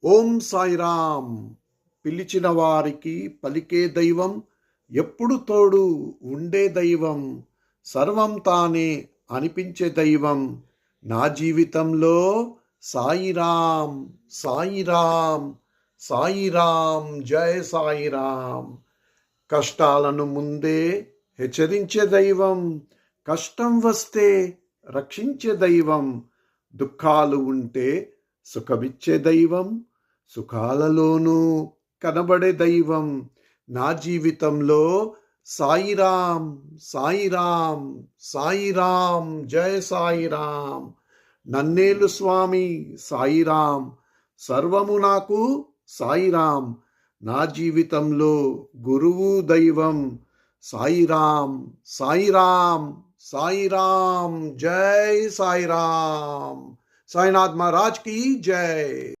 ఓం సాయిరామ్. పిలిచిన వారికి పలికే దైవం, ఎప్పుడు తోడు ఉండే దైవం, సర్వం తానే అనిపించే దైవం. నా జీవితంలో సాయిరామ్, సాయిరామ్, సాయిరామ్, జయ సాయిరామ్. కష్టాలను ముందే హెచ్చరించే దైవం, కష్టం వస్తే రక్షించే దైవం, దుఃఖాలు ఉంటే సుఖమిచ్చే దైవం, సుఖాలలోనూ కనబడే దైవం. నా జీవితంలో సాయిరామ్, సాయిరామ్, సాయిరామ్, జయ సాయిరామ్. నన్నేలు స్వామి సాయిరామ్, సర్వము నాకు సాయిరామ్. నా జీవితంలో గురువు దైవం సాయిరామ్, సాయిరామ్, సాయిరామ్, జై సాయిరామ్. साईनाथ महाराज की जय।